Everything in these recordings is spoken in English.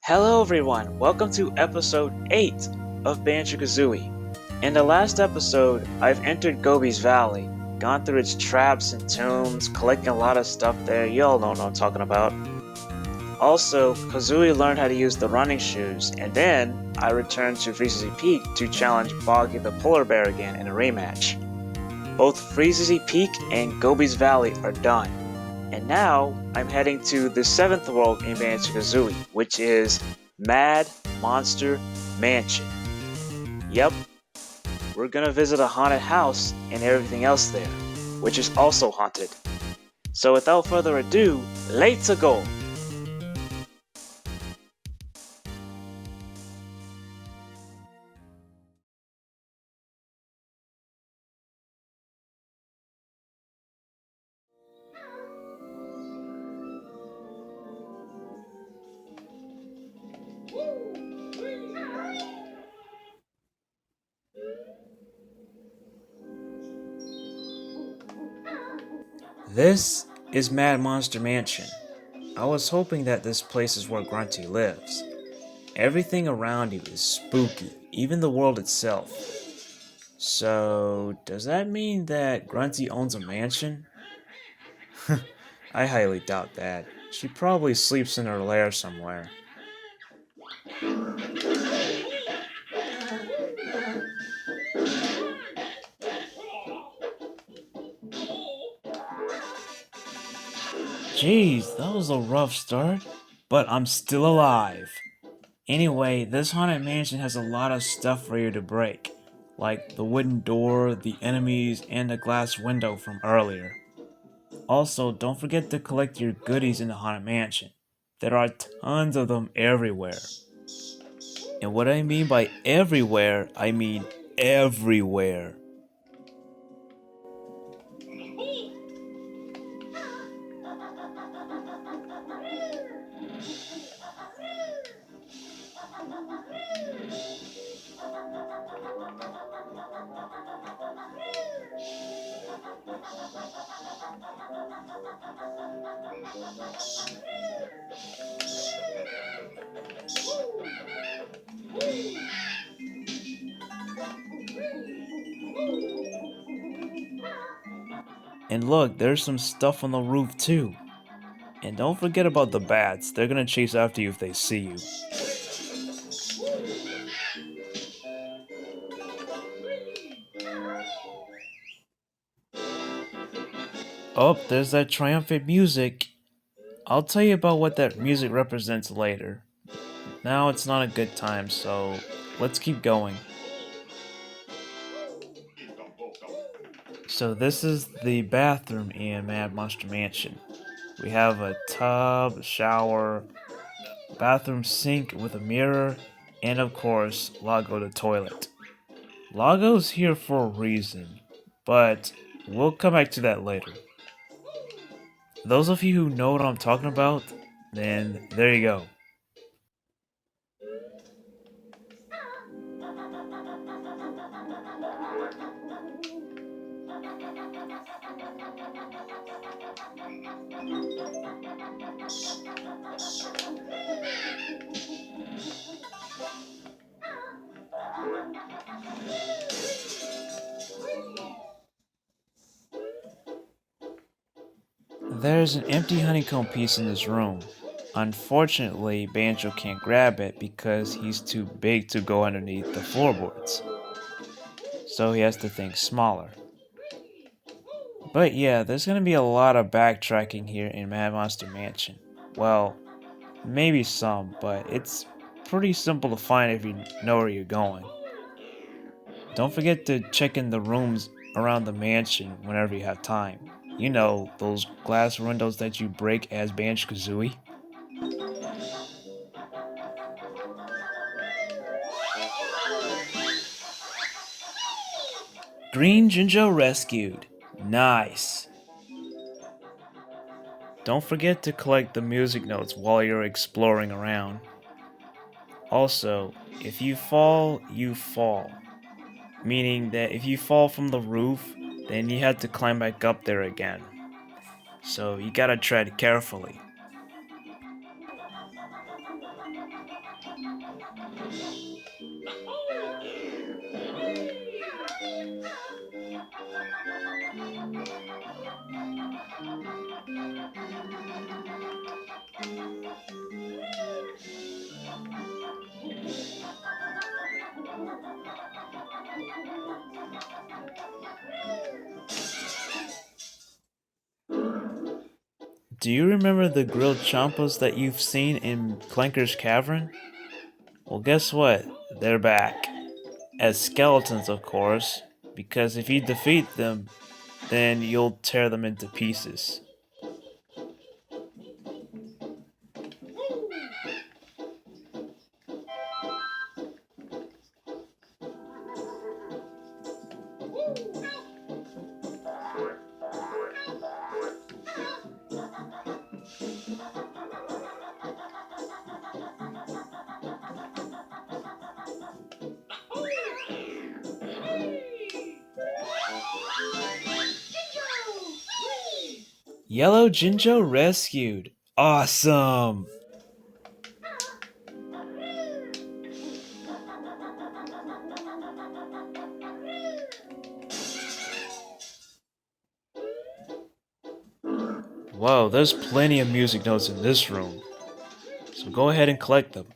Hello everyone, welcome to episode 8 of Banjo Kazooie. In the last episode, I've entered Gobi's Valley, gone through its traps and tombs, collecting a lot of stuff there, you all know what I'm talking about. Also, Kazooie learned how to use the running shoes, and then I returned to Freeze's Peak to challenge Boggy the Polar Bear again in a rematch. Both Freeze's Peak and Gobi's Valley are done. And now, I'm heading to the 7th world in Banjo Kazooie, which is Mad Monster Mansion. Yep, we're gonna visit a haunted house and everything else there, which is also haunted. So without further ado, let's go! This is Mad Monster Mansion. I was hoping that this place is where Grunty lives. Everything around you is spooky, even the world itself. So, does that mean that Grunty owns a mansion? I highly doubt that. She probably sleeps in her lair somewhere. Jeez, that was a rough start, but I'm still alive. Anyway, this haunted mansion has a lot of stuff for you to break, like the wooden door, the enemies, and the glass window from earlier. Also, don't forget to collect your goodies in the haunted mansion. There are tons of them everywhere. And what I mean by everywhere, I mean everywhere. And look, there's some stuff on the roof too. And don't forget about the bats, they're gonna chase after you if they see you. Oh, there's that triumphant music. I'll tell you about what that music represents later. Now it's not a good time, so let's keep going. So this is the bathroom in Mad Monster Mansion. We have a tub, shower, bathroom sink with a mirror, and of course, Lago the toilet. Lago's here for a reason, but we'll come back to that later. Those of you who know what I'm talking about, then there you go. There's an empty honeycomb piece in this room. Unfortunately, Banjo can't grab it because he's too big to go underneath the floorboards. So he has to think smaller. But yeah, there's gonna be a lot of backtracking here in Mad Monster Mansion. Well, maybe some, but it's pretty simple to find if you know where you're going. Don't forget to check in the rooms around the mansion whenever you have time. You know, those glass windows that you break as Banjo Kazooie. Green Jinjo rescued. Nice. Don't forget to collect the music notes while you're exploring around. Also, if you fall, you fall. Meaning that if you fall from the roof, then you have to climb back up there again. So you gotta tread carefully. Do you remember the grilled champas that you've seen in Clanker's Cavern? Well, guess what? They're back. As skeletons, of course, because if you defeat them, then you'll tear them into pieces. Yellow Jinjo rescued. Awesome! Whoa, there's plenty of music notes in this room. So go ahead and collect them.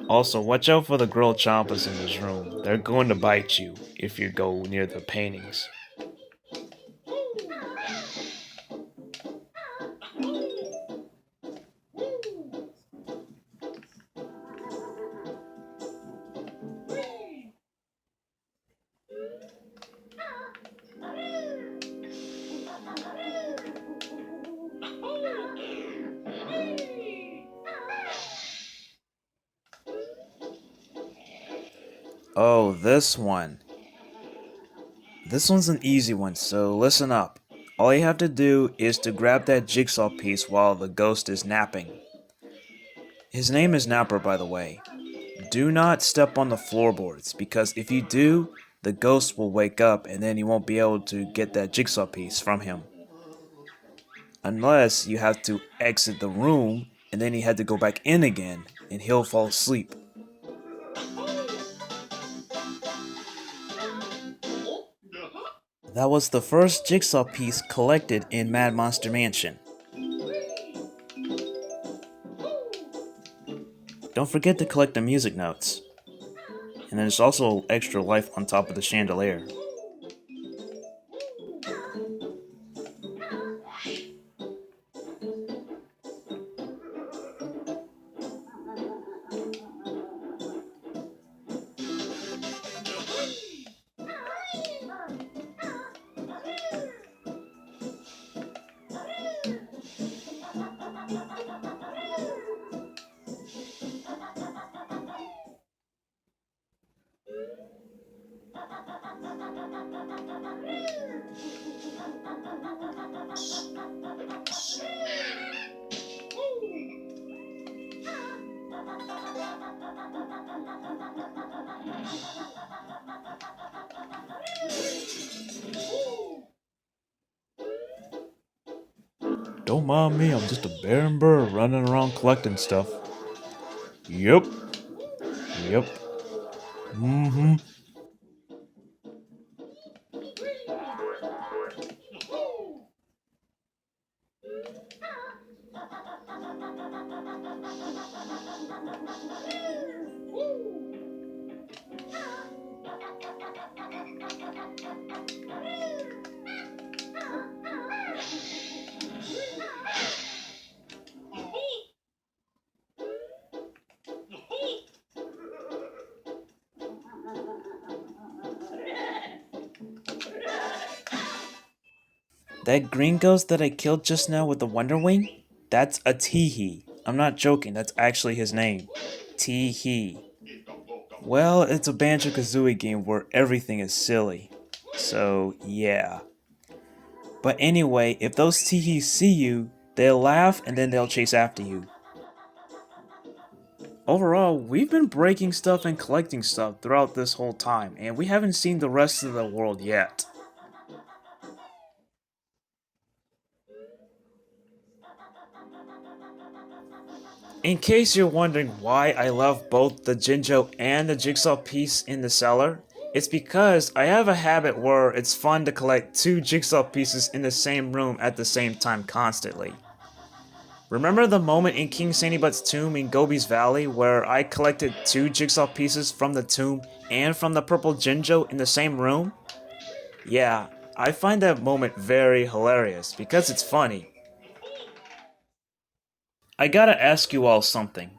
Also, watch out for the grilled champas in this room. They're going to bite you if you go near the paintings. Oh, this one. This one's an easy one, so listen up. All you have to do is to grab that jigsaw piece while the ghost is napping. His name is Napper, by the way. Do not step on the floorboards, because if you do, the ghost will wake up and then you won't be able to get that jigsaw piece from him. Unless you have to exit the room and then you have to go back in again and he'll fall asleep. That was the first jigsaw piece collected in Mad Monster Mansion. Don't forget to collect the music notes. And there's also extra life on top of the chandelier. Don't mind me, I'm just a barren bird running around collecting stuff. Yep. Mm-hmm. That green ghost that I killed just now with the Wonder Wing? That's a Teehee. I'm not joking, that's actually his name. Teehee. Well, it's a Banjo Kazooie game where everything is silly. So, yeah. But anyway, if those Teehees see you, they'll laugh and then they'll chase after you. Overall, we've been breaking stuff and collecting stuff throughout this whole time, and we haven't seen the rest of the world yet. In case you're wondering why I love both the Jinjo and the Jigsaw piece in the cellar, it's because I have a habit where it's fun to collect two Jigsaw pieces in the same room at the same time constantly. Remember the moment in King Sandybutt's tomb in Gobi's Valley where I collected two Jigsaw pieces from the tomb and from the purple Jinjo in the same room? Yeah, I find that moment very hilarious because it's funny. I gotta ask you all something.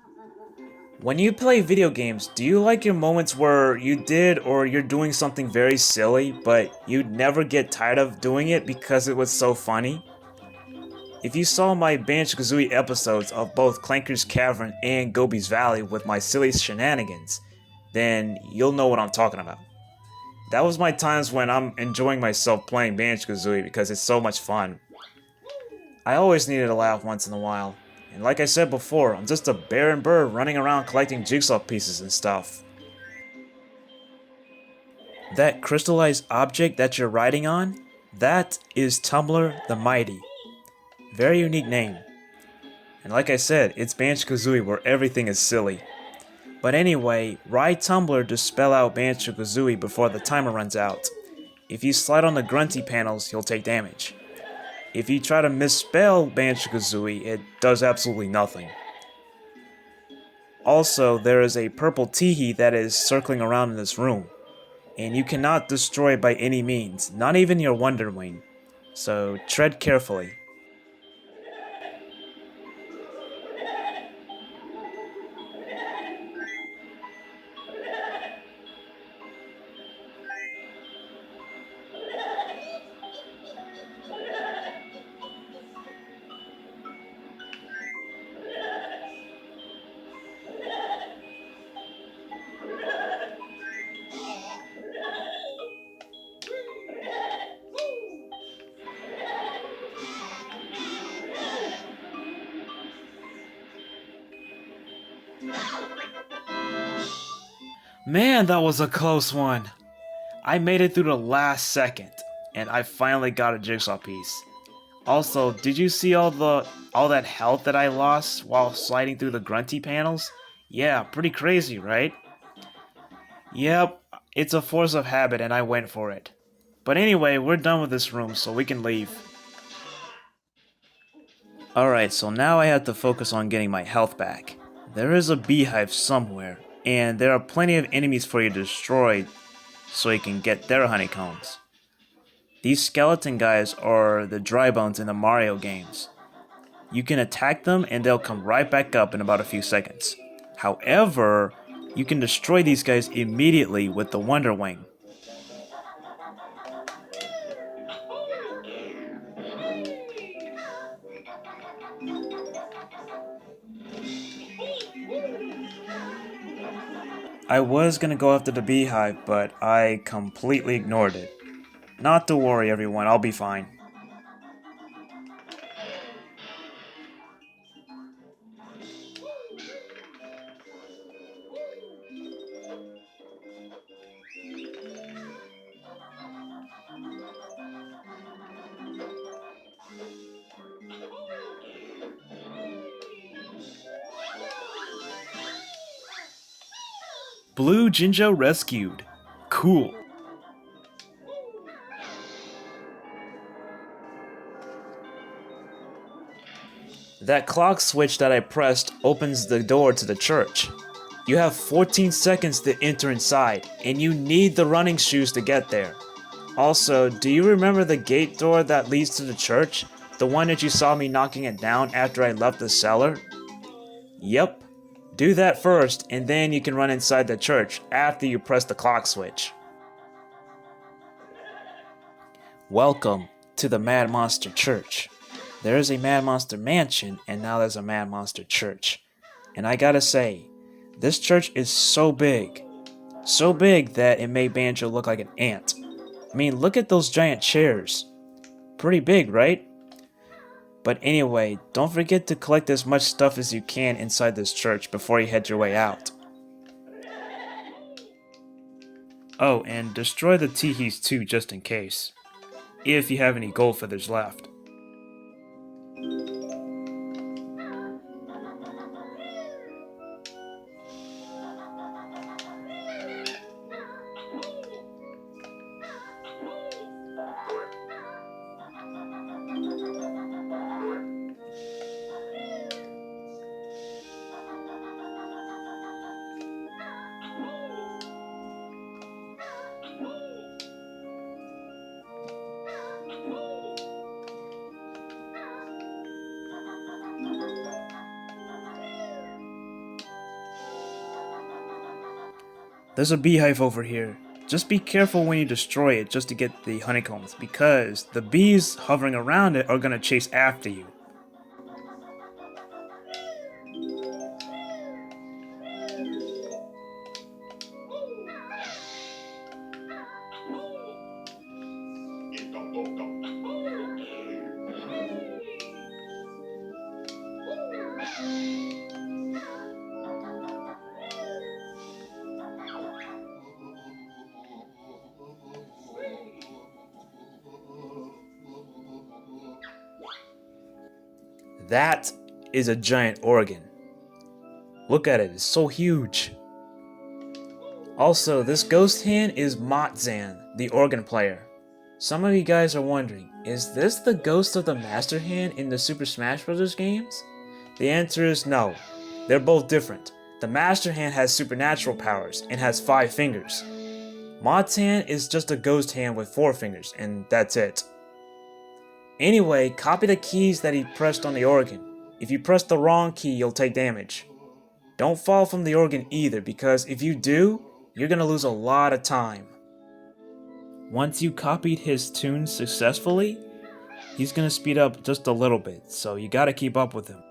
When you play video games, do you like your moments where you did or you're doing something very silly, but you'd never get tired of doing it because it was so funny? If you saw my Banjo Kazooie episodes of both Clanker's Cavern and Gobi's Valley with my silly shenanigans, then you'll know what I'm talking about. That was my times when I'm enjoying myself playing Banjo Kazooie because it's so much fun. I always needed a laugh once in a while. And like I said before, I'm just a barren bird running around collecting jigsaw pieces and stuff. That crystallized object that you're riding on, that is Tumbler the Mighty. Very unique name. And like I said, it's Banjo Kazooie where everything is silly. But anyway, ride Tumbler to spell out Banjo Kazooie before the timer runs out. If you slide on the grunty panels, you'll take damage. If you try to misspell Banjo Kazooie, it does absolutely nothing. Also, there is a purple teehee that is circling around in this room, and you cannot destroy it by any means, not even your Wonder Wing. So tread carefully. Man, that was a close one. I made it through the last second, and I finally got a jigsaw piece. Also, did you see all that health that I lost while sliding through the grunty panels? Yeah, pretty crazy, right? Yep, it's a force of habit and I went for it. But anyway, we're done with this room, so we can leave. Alright, so now I have to focus on getting my health back. There is a beehive somewhere, and there are plenty of enemies for you to destroy so you can get their honeycombs. These skeleton guys are the dry bones in the Mario games. You can attack them and they'll come right back up in about a few seconds. However, you can destroy these guys immediately with the Wonder Wing. I was gonna go after the beehive, but I completely ignored it. Not to worry everyone, I'll be fine. Blue Jinjo rescued. Cool. That clock switch that I pressed opens the door to the church. You have 14 seconds to enter inside, and you need the running shoes to get there. Also, do you remember the gate door that leads to the church? The one that you saw me knocking it down after I left the cellar? Yep. Do that first, and then you can run inside the church after you press the clock switch. Welcome to the Mad Monster Church. There is a Mad Monster Mansion, and now there's a Mad Monster Church. And I gotta say, this church is so big. So big that it made Banjo look like an ant. I mean, look at those giant chairs. Pretty big, right? But anyway, don't forget to collect as much stuff as you can inside this church before you head your way out. Oh, and destroy the teehees too just in case. If you have any gold feathers left. There's a beehive over here. Just be careful when you destroy it just to get the honeycombs, because the bees hovering around it are gonna chase after you. That is a giant organ. Look at it, it's so huge. Also, this ghost hand is Motzan, the organ player. Some of you guys are wondering, is this the ghost of the Master Hand in the Super Smash Bros. Games? The answer is no. They're both different. The Master Hand has supernatural powers and has 5 fingers. Motzan is just a ghost hand with 4 fingers, and that's it. Anyway, copy the keys that he pressed on the organ. If you press the wrong key, you'll take damage. Don't fall from the organ either, because if you do, you're gonna lose a lot of time. Once you copied his tunes successfully, he's gonna speed up just a little bit, so you gotta keep up with him.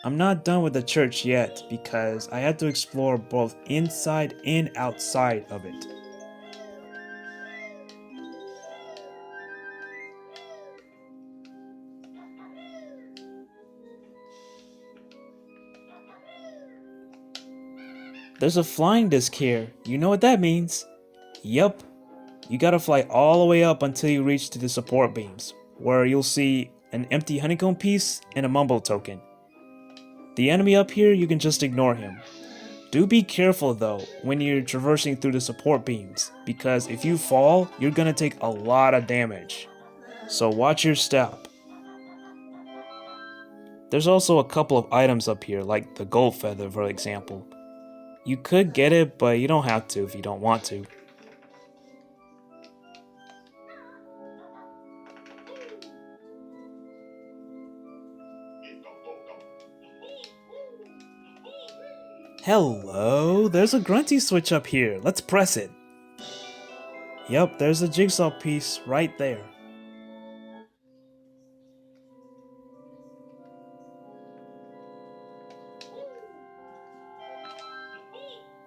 I'm not done with the church yet because I had to explore both inside and outside of it. There's a flying disc here. You know what that means? Yup. You gotta fly all the way up until you reach to the support beams, where you'll see an empty honeycomb piece and a mumble token. The enemy up here, you can just ignore him. Do be careful though when you're traversing through the support beams, because if you fall, you're gonna take a lot of damage. So watch your step. There's also a couple of items up here, like the gold feather for example. You could get it, but you don't have to if you don't want to. Hello, there's a grunty switch up here. Let's press it. Yup, there's a jigsaw piece right there.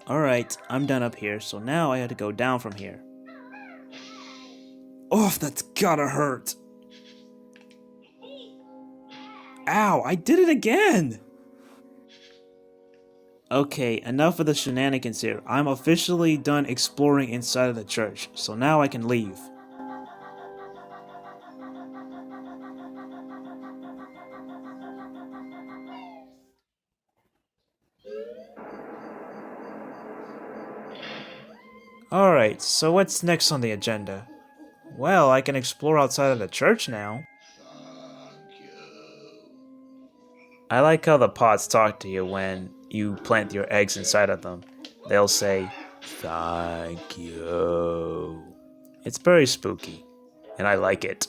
Alright, I'm done up here, so now I had to go down from here. Oh, that's gotta hurt. Ow, I did it again! Okay, enough of the shenanigans here. I'm officially done exploring inside of the church, so now I can leave. Alright, so what's next on the agenda? Well, I can explore outside of the church now. I like how the pots talk to you when you plant your eggs inside of them. They'll say, "Thank you." It's very spooky, and I like it.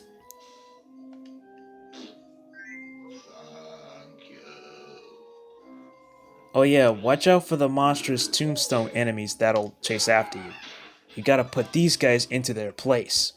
Oh yeah, watch out for the monstrous tombstone enemies that'll chase after you. You gotta put these guys into their place.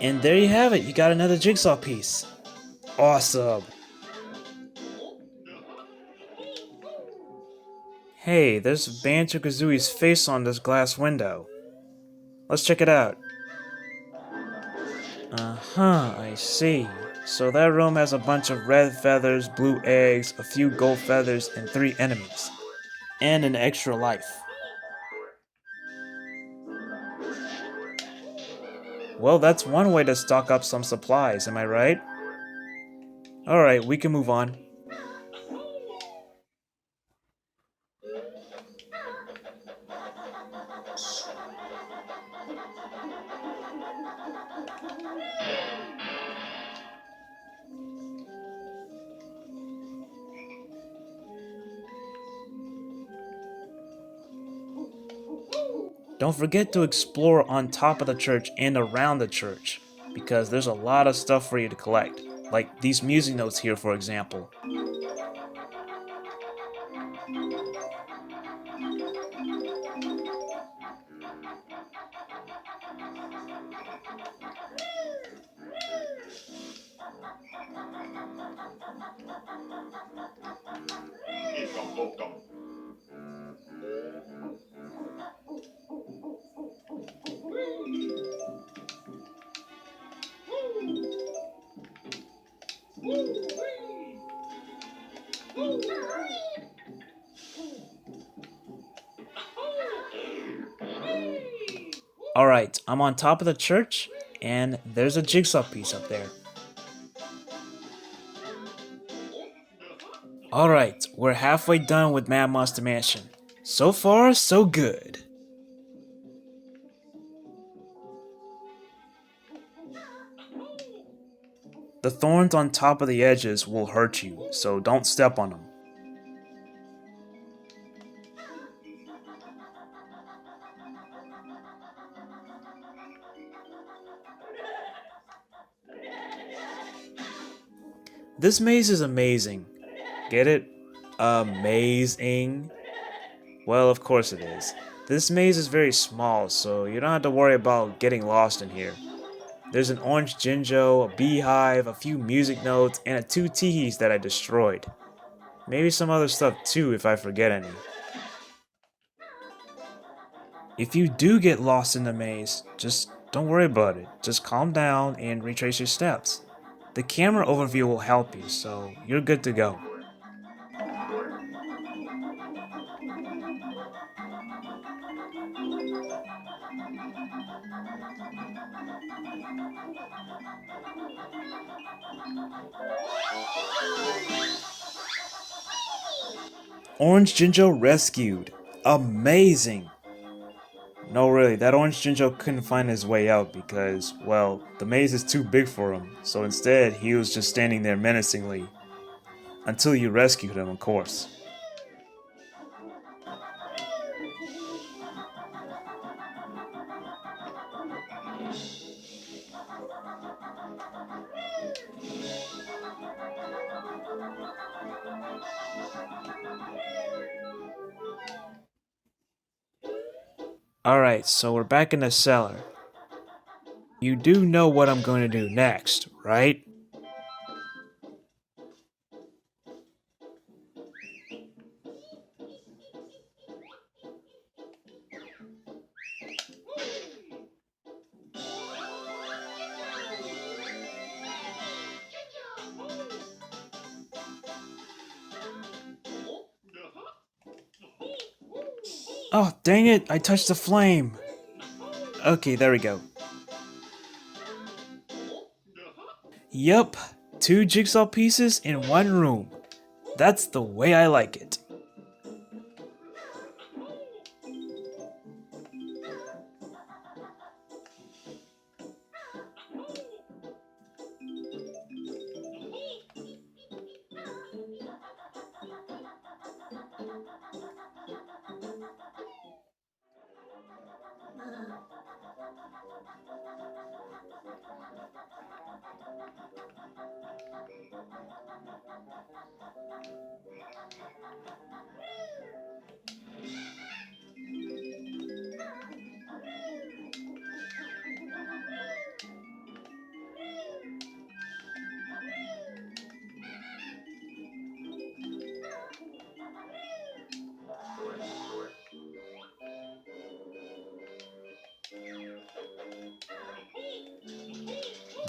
And there you have it, you got another jigsaw piece. Awesome. Hey, there's Banjo Kazooie's face on this glass window. Let's check it out. Uh-huh, I see. So that room has a bunch of red feathers, blue eggs, a few gold feathers, and 3 enemies. And an extra life. Well, that's one way to stock up some supplies, am I right? Alright, we can move on. Don't forget to explore on top of the church and around the church, because there's a lot of stuff for you to collect, like these music notes here for example. Alright, I'm on top of the church, and there's a jigsaw piece up there. Alright, we're halfway done with Mad Monster Mansion. So far, so good. The thorns on top of the edges will hurt you, so don't step on them. This maze is amazing. Get it? Amazing. Well, of course it is. This maze is very small, so you don't have to worry about getting lost in here. There's an orange Jinjo, a beehive, a few music notes, and 2 Teehees that I destroyed. Maybe some other stuff too if I forget any. If you do get lost in the maze, just don't worry about it. Just calm down and retrace your steps. The camera overview will help you, so you're good to go. Orange Jinjo rescued. Amazing! No, really, that Orange Jinjo couldn't find his way out because, well, the maze is too big for him, so instead he was just standing there menacingly. Until you rescued him, of course. Alright, so we're back in the cellar. You do know what I'm going to do next, right? Oh, dang it, I touched the flame. Okay, there we go. Yup, 2 jigsaw pieces in 1 room. That's the way I like it.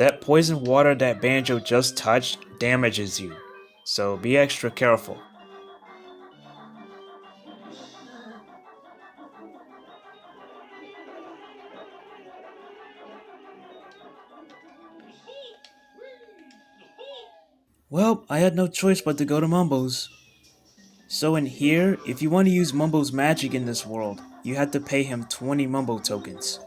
That poison water that Banjo just touched damages you, so be extra careful. Well, I had no choice but to go to Mumbo's. So in here, if you want to use Mumbo's magic in this world, you had to pay him 20 Mumbo tokens.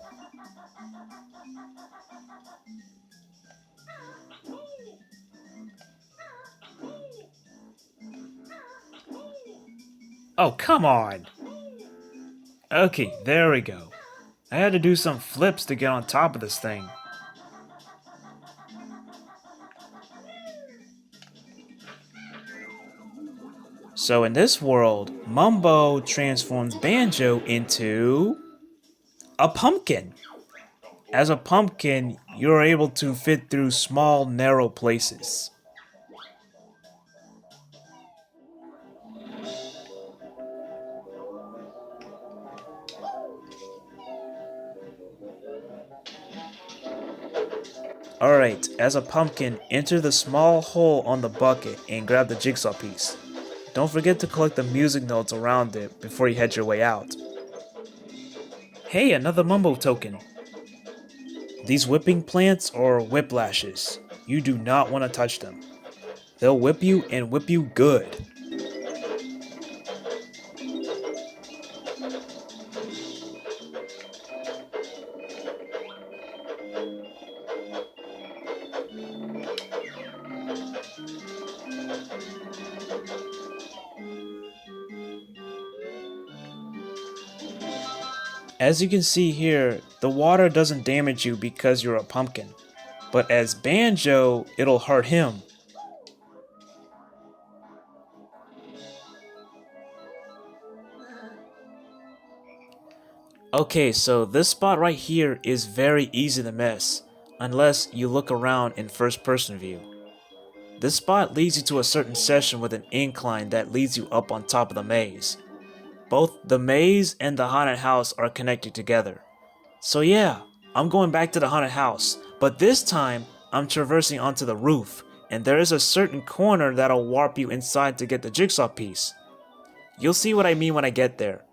Oh, come on! Okay, there we go. I had to do some flips to get on top of this thing. So in this world, Mumbo transforms Banjo into a pumpkin. As a pumpkin, you're able to fit through small, narrow places. Alright, as a pumpkin, enter the small hole on the bucket and grab the jigsaw piece. Don't forget to collect the music notes around it before you head your way out. Hey, another Mumbo token. These whipping plants are whiplashes. You do not want to touch them. They'll whip you and whip you good. As you can see here, the water doesn't damage you because you're a pumpkin. But as Banjo, it'll hurt him. Okay, so this spot right here is very easy to miss, unless you look around in first person view. This spot leads you to a certain section with an incline that leads you up on top of the maze. Both the maze and the haunted house are connected together. So yeah, I'm going back to the haunted house, but this time I'm traversing onto the roof, and there is a certain corner that'll warp you inside to get the jigsaw piece. You'll see what I mean when I get there.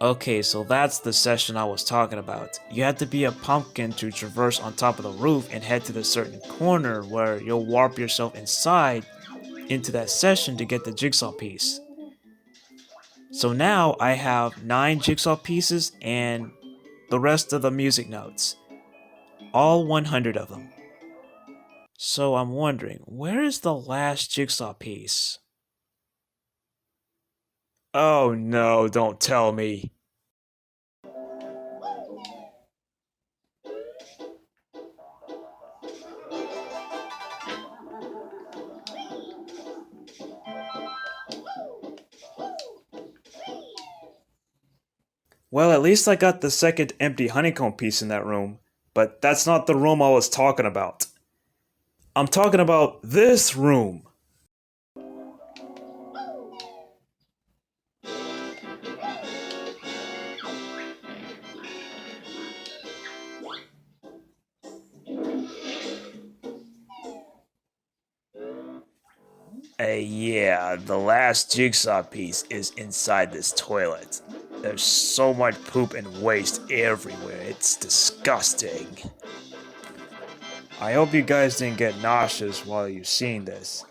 Okay, so that's the session I was talking about. You have to be a pumpkin to traverse on top of the roof and head to the certain corner where you'll warp yourself inside into that session to get the jigsaw piece. So now I have 9 jigsaw pieces and the rest of the music notes. All 100 of them. So I'm wondering, where is the last jigsaw piece? Oh no, don't tell me. Well, at least I got the second empty honeycomb piece in that room, but that's not the room I was talking about. I'm talking about this room. Yeah, the last jigsaw piece is inside this toilet. There's so much poop and waste everywhere, it's disgusting. I hope you guys didn't get nauseous while you're seeing this.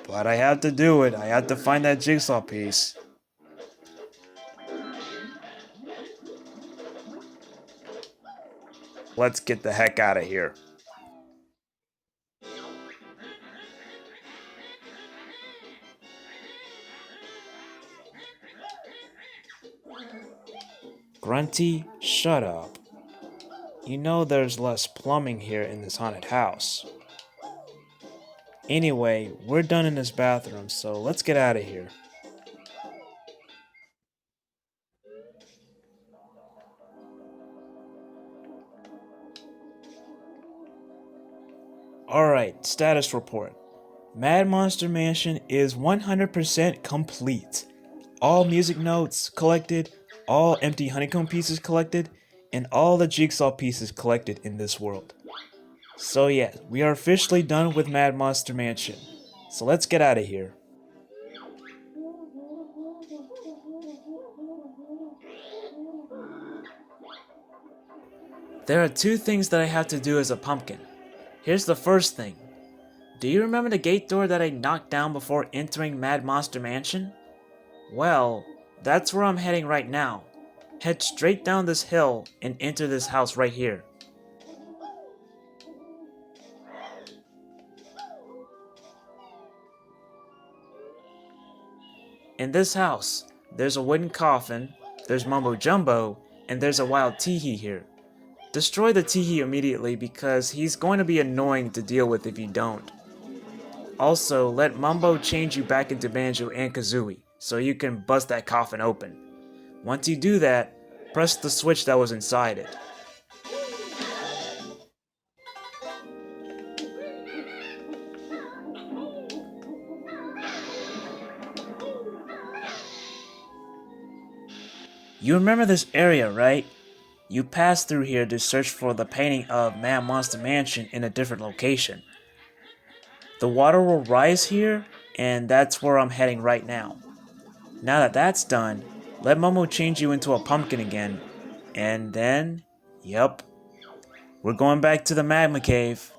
But I had to do it, I had to find that jigsaw piece. Let's get the heck out of here. Grunty, shut up. You know there's less plumbing here in this haunted house. Anyway, we're done in this bathroom, so let's get out of here. Alright, status report. Mad Monster Mansion is 100% complete. All music notes collected, all empty honeycomb pieces collected, and all the jigsaw pieces collected in this world. So yeah, we are officially done with Mad Monster Mansion. So let's get out of here. There are two things that I have to do as a pumpkin. Here's the first thing. Do you remember the gate door that I knocked down before entering Mad Monster Mansion? Well, that's where I'm heading right now. Head straight down this hill and enter this house right here. In this house, there's a wooden coffin, there's Mumbo Jumbo, and there's a wild teehee here. Destroy the teehee immediately because he's going to be annoying to deal with if you don't. Also, let Mumbo change you back into Banjo and Kazooie so you can bust that coffin open. Once you do that, press the switch that was inside it. You remember this area, right? You passed through here to search for the painting of Mad Monster Mansion in a different location. The water will rise here, and that's where I'm heading right now. Now that that's done, let Momo change you into a pumpkin again, and then, yep, we're going back to the magma cave.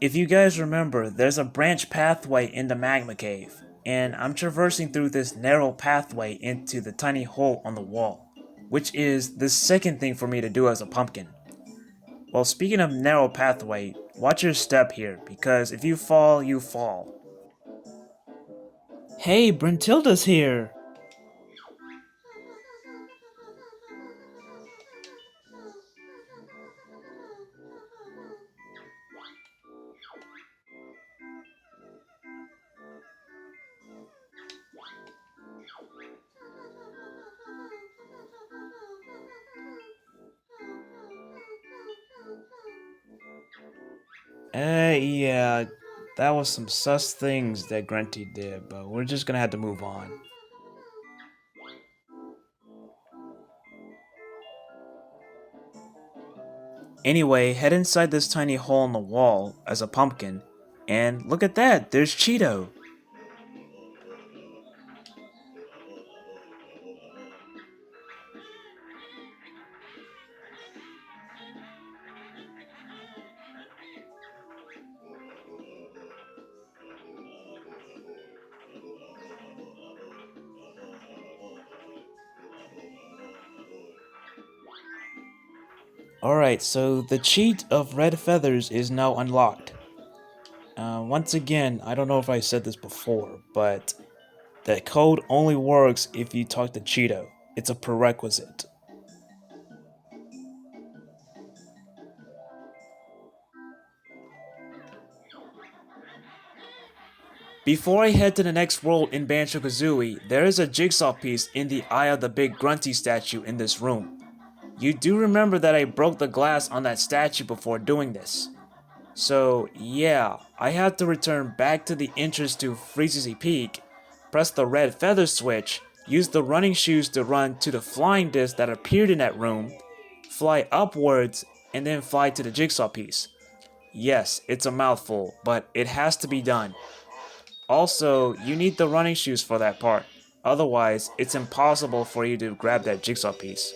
If you guys remember, there's a branch pathway in the magma cave, and I'm traversing through this narrow pathway into the tiny hole on the wall, which is the second thing for me to do as a pumpkin. Well, speaking of narrow pathway, watch your step here, because if you fall, you fall. Hey, Gruntilda's here! Yeah, that was some sus things that Grunty did, but we're just gonna have to move on. Anyway, head inside this tiny hole in the wall as a pumpkin, and look at that, there's Cheeto! Alright, so the cheat of red feathers is now unlocked. Once again, I don't know if I said this before, but that code only works if you talk to Cheeto. It's a prerequisite. Before I head to the next world in Banjo Kazooie, there is a jigsaw piece in the eye of the big Grunty statue in this room. You do remember that I broke the glass on that statue before doing this. So yeah, I have to return back to the entrance to Freezy Peak, press the red feather switch, use the running shoes to run to the flying disc that appeared in that room, fly upwards, and then fly to the jigsaw piece. Yes, it's a mouthful, but it has to be done. Also, you need the running shoes for that part, otherwise it's impossible for you to grab that jigsaw piece.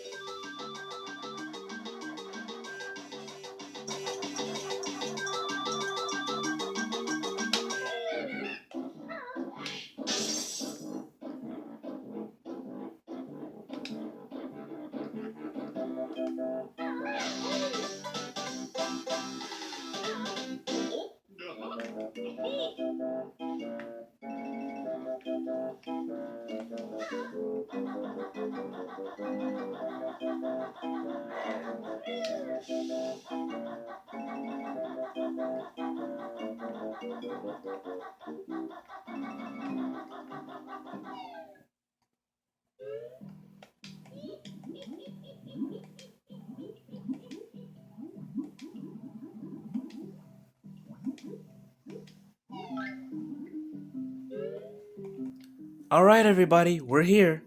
Alright everybody, we're here.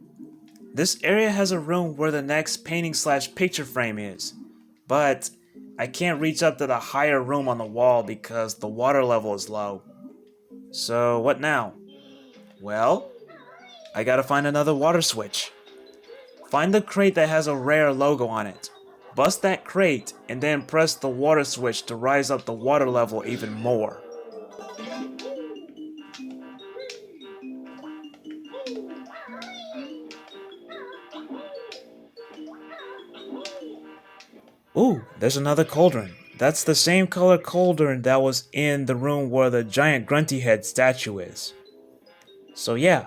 This area has a room where the next painting/picture frame is, but I can't reach up to the higher room on the wall because the water level is low. So what now? Well, I gotta find another water switch. Find the crate that has a rare logo on it. Bust that crate and then press the water switch to rise up the water level even more. Ooh, there's another cauldron. That's the same color cauldron that was in the room where the giant grunty head statue is. So yeah,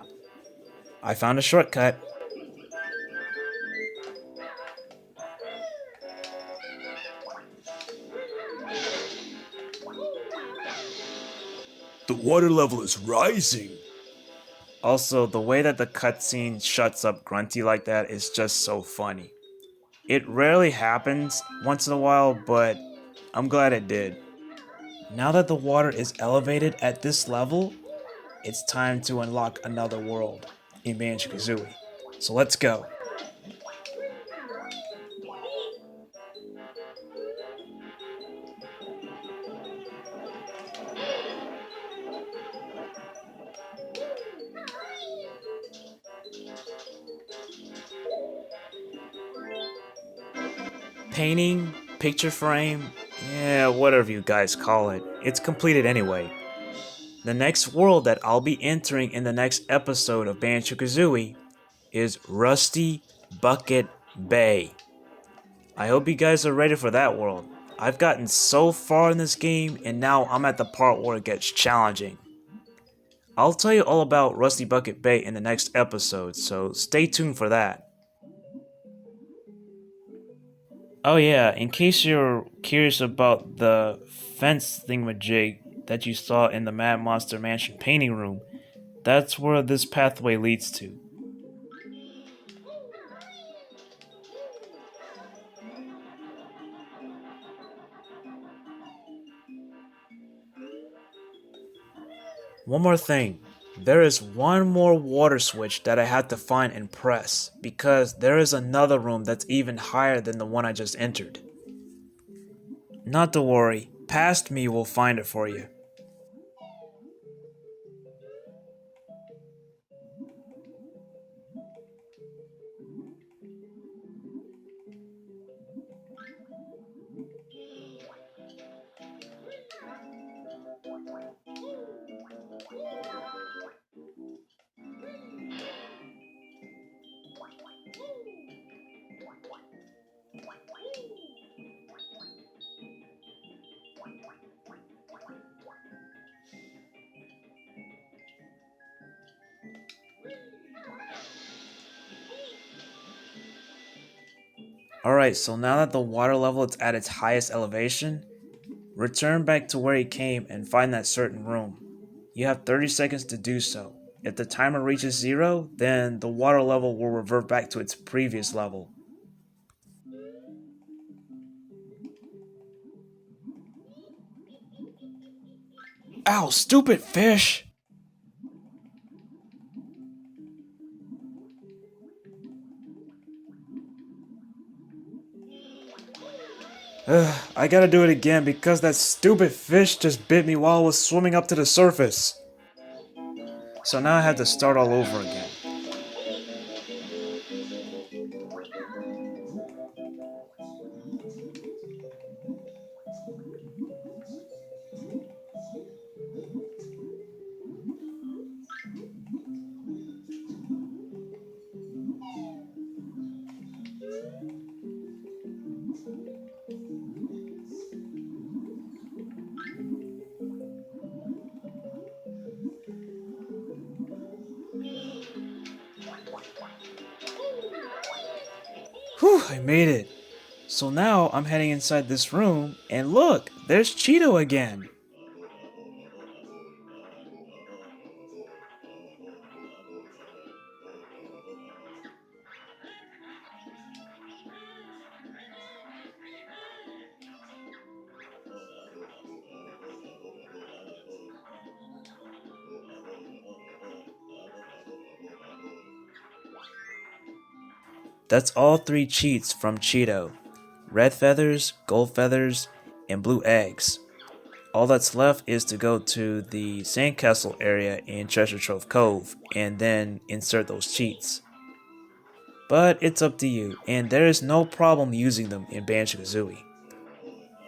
I found a shortcut. The water level is rising. Also, the way that the cutscene shuts up Grunty like that is just so funny. It rarely happens once in a while, but I'm glad it did. Now that the water is elevated at this level, it's time to unlock another world in Banjo Kazooie. So let's go. Painting, picture frame, yeah, whatever you guys call it, it's completed anyway. The next world that I'll be entering in the next episode of Banjo Kazooie is Rusty Bucket Bay. I hope you guys are ready for that world. I've gotten so far in this game and now I'm at the part where it gets challenging. I'll tell you all about Rusty Bucket Bay in the next episode, so stay tuned for that. Oh yeah, in case you're curious about the fence thingamajig that you saw in the Mad Monster Mansion painting room, that's where this pathway leads to. One more thing, there is one more water switch that I had to find and press, because there is another room that's even higher than the one I just entered. Not to worry, past me will find it for you. Alright, so now that the water level is at its highest elevation, return back to where you came and find that certain room. You have 30 seconds to do so. If the timer reaches 0, then the water level will revert back to its previous level. Ow, stupid fish! I gotta do it again because that stupid fish just bit me while I was swimming up to the surface. So now I have to start all over again. Whew, I made it. So now I'm heading inside this room, and look, there's Cheeto again. That's all 3 cheats from Cheeto. Red feathers, gold feathers, and blue eggs. All that's left is to go to the sandcastle area in Treasure Trove Cove and then insert those cheats. But it's up to you, and there is no problem using them in Banjo Kazooie.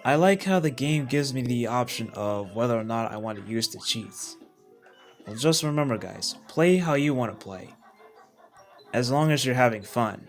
I like how the game gives me the option of whether or not I want to use the cheats. Well, just remember guys, play how you want to play. As long as you're having fun.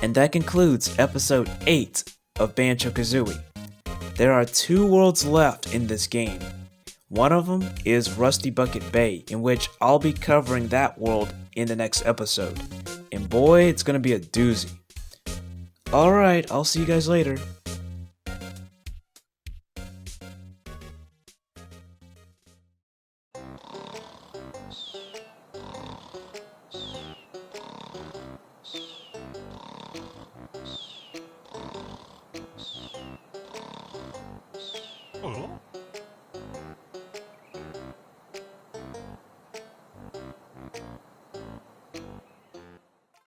And that concludes episode 8 of Banjo Kazooie. There are 2 worlds left in this game. One of them is Rusty Bucket Bay, in which I'll be covering that world in the next episode. And boy, it's gonna be a doozy. Alright, I'll see you guys later. Oh.